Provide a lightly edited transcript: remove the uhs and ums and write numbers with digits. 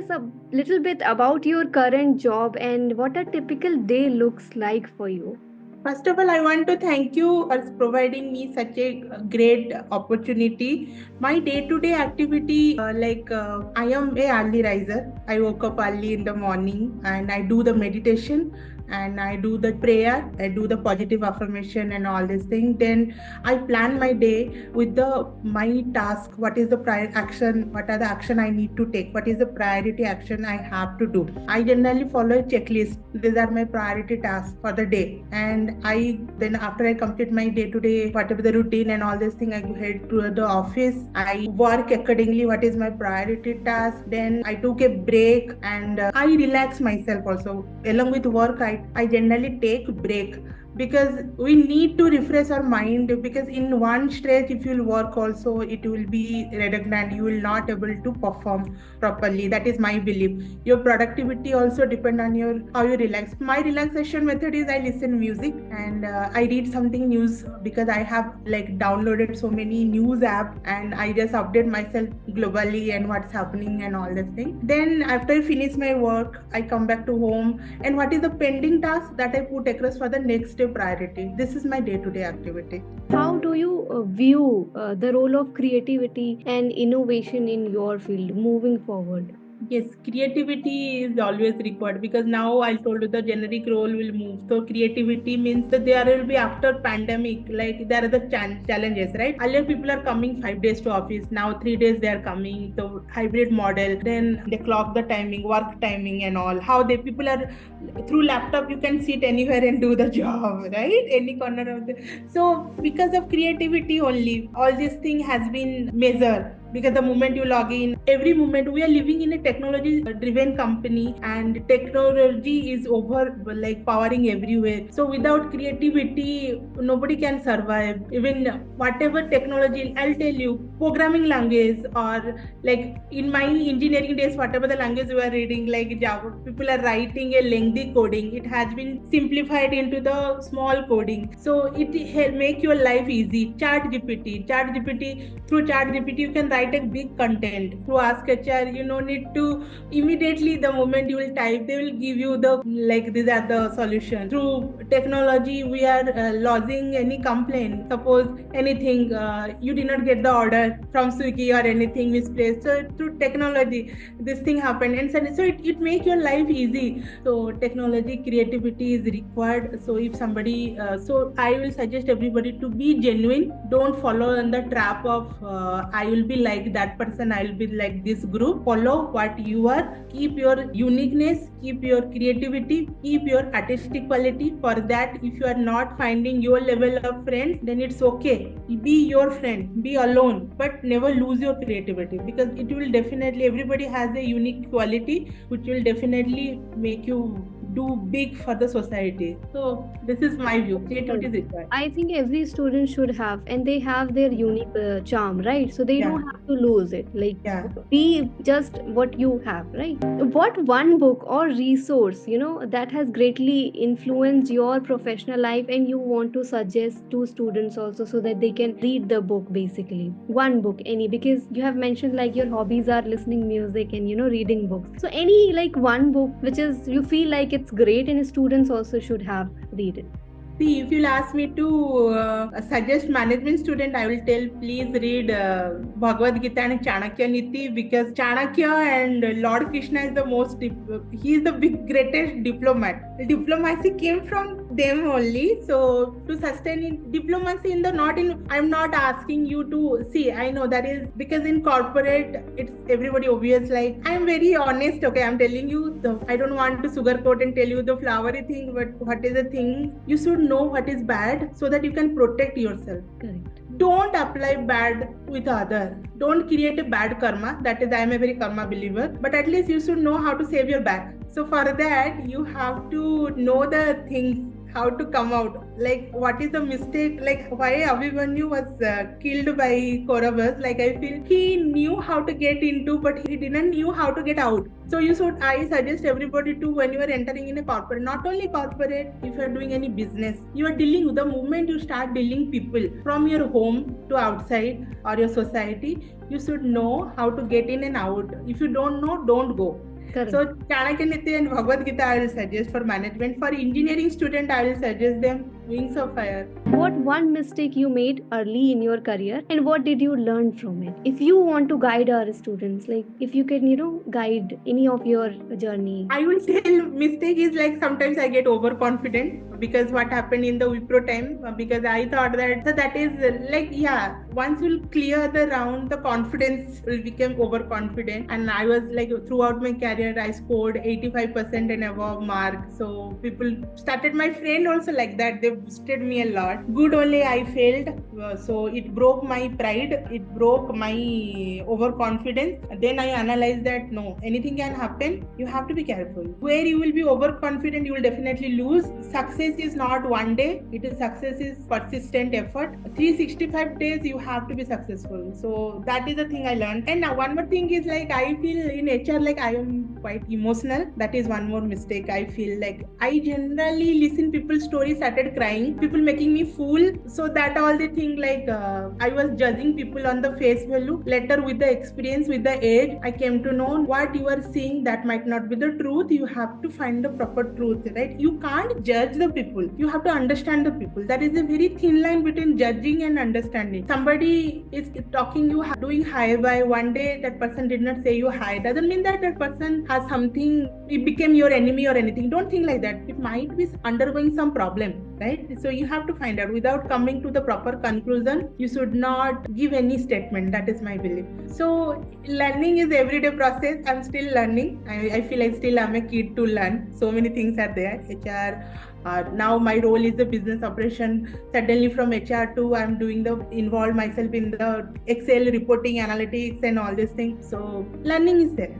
us a little bit about your current job and what a typical day looks like for you. First of all, I want to thank you for providing me such a great opportunity. My day-to-day activity, I am a early riser. I woke up early in the morning and I do the meditation and I do the prayer. I do the positive affirmation and all these things. Then I plan my day with the my task. What is the prior action? What are the action I need to take? What is the priority action I have to do? I generally follow a checklist. These are my priority tasks for the day, and I then after I complete my day-to-day whatever the routine and all this thing, I head to the office. I work accordingly. What is my priority task? Then I took a break and I relax myself also. Along with work, I generally take break because we need to refresh our mind, because in one stretch if you'll work also it will be redundant, you will not able to perform properly. That is my belief. Your productivity also depend on your how you relax. My relaxation method is I listen music and I read something news, because I have like downloaded so many news app and I just update myself globally and what's happening and all this thing. Then after I finish my work, I come back to home, and what is the pending task that I put across for the next day priority. This is my day-to-day activity. How do you view the role of creativity and innovation in your field moving forward? Yes, creativity is always required, because now I told you the generic role will move. So creativity means that there will be after pandemic, like there are the challenges, right? Earlier people are coming 5 days to office. Now 3 days they are coming. So hybrid model. Then they clock the timing, work timing and all. How they people are through laptop, you can sit anywhere and do the job, right? Any corner of the. So because of creativity only, all this thing has been measured. Because the moment you log in, every moment we are living in a technology driven company, and technology is over like powering everywhere. So without creativity nobody can survive. Even whatever technology, I'll tell you, programming language, or like in my engineering days, whatever the language we are reading, like Java, people are writing a lengthy coding. It has been simplified into the small coding, so it make your life easy. ChatGPT, through ChatGPT you can write a big content. Through Ask HR, you no need to immediately, the moment you will type, they will give you the like these are the solution. Through technology we are lodging any complaint. Suppose anything you did not get the order from Swiggy or anything misplaced, so through technology this thing happened, and so it make your life easy. So technology, creativity is required. So if somebody so I will suggest everybody to be genuine. Don't follow in the trap of I will be like that person, I will be like this group. Follow what you are. Keep your uniqueness, keep your creativity, keep your artistic quality. For that, if you are not finding your level of friends, then it's okay. Be your friend, be alone, but never lose your creativity, because it will definitely, everybody has a unique quality which will definitely make you do big for the society. So this is my view. Creativity is required. I think every student should have, and they have their unique charm, right? So they Yeah. don't have to lose it. Like, Yeah. be just what you have, right? What one book or resource, that has greatly influenced your professional life and you want to suggest to students also, so that they can read the book basically? One book, any, because you have mentioned like your hobbies are listening music and, reading books. So any like one book which is, you feel like it's great and students also should have read it. See, if you'll ask me to suggest management student, I will tell please read Bhagavad Gita and Chanakya Niti, because Chanakya and Lord Krishna is the most, he is the greatest diplomat. The diplomacy came from them only. So to sustain in diplomacy in the not in, I'm not asking you to see, I know that is because in corporate it's everybody obvious, like I'm very honest, okay, I'm telling you I don't want to sugarcoat and tell you the flowery thing, but what is the thing, you should know what is bad so that you can protect yourself. Correct. Don't apply bad with other. Don't create a bad karma. That is, I am a very karma believer. But at least you should know how to save your back. So for that, you have to know the things, how to come out. Like what is the mistake? Like why Abhimanyu was killed by Kauravas? Like I feel he knew how to get into, but he didn't knew how to get out. So I suggest everybody to, when you are entering in a corporate, not only corporate, if you are doing any business, you are dealing, the moment you start dealing people from your home to outside or your society, you should know how to get in and out. If you don't know, don't go. Correct. So Chanakya Niti and Bhagavad Gita I will suggest for management. For engineering student I will suggest them Wings of Fire. What one mistake you made early in your career and what did you learn from it? If you want to guide our students, like if you can, guide any of your journey. I will tell mistake is like sometimes I get overconfident because what happened in the Wipro time, because I thought that is like, yeah, once you'll clear the round, the confidence will become overconfident. And I was like, throughout my career, I scored 85% and above mark. So people started, my friend also like that. They boosted me a lot. Good only I failed. So it broke my pride. It broke my overconfidence. Then I analyzed that no, anything can happen. You have to be careful. Where you will be overconfident, you will definitely lose. Success is not one day. Success is persistent effort. 365 days you have to be successful. So that is the thing I learned. And now one more thing is like I feel in HR like I am quite emotional. That is one more mistake. I feel like I generally listen people's stories, started crying. People making me fool. So that all the thing like I was judging people on the face value. Later with the experience, with the age, I came to know what you are seeing that might not be the truth. You have to find the proper truth, right? You can't judge the people. You have to understand the people. That is a very thin line between judging and understanding. Somebody is talking you, doing hi bye. One day that person did not say you hi. Doesn't mean that person has something, it became your enemy or anything. Don't think like that. It might be undergoing some problem, right? So you have to find out without coming to the proper conclusion. You should not give any statement. That is my belief. So learning is everyday process. I'm still learning. I feel like still I'm a kid to learn. So many things are there. HR. Now my role is the business operation. Suddenly from HR to I'm involve myself in the Excel reporting, analytics and all these things. So learning is there.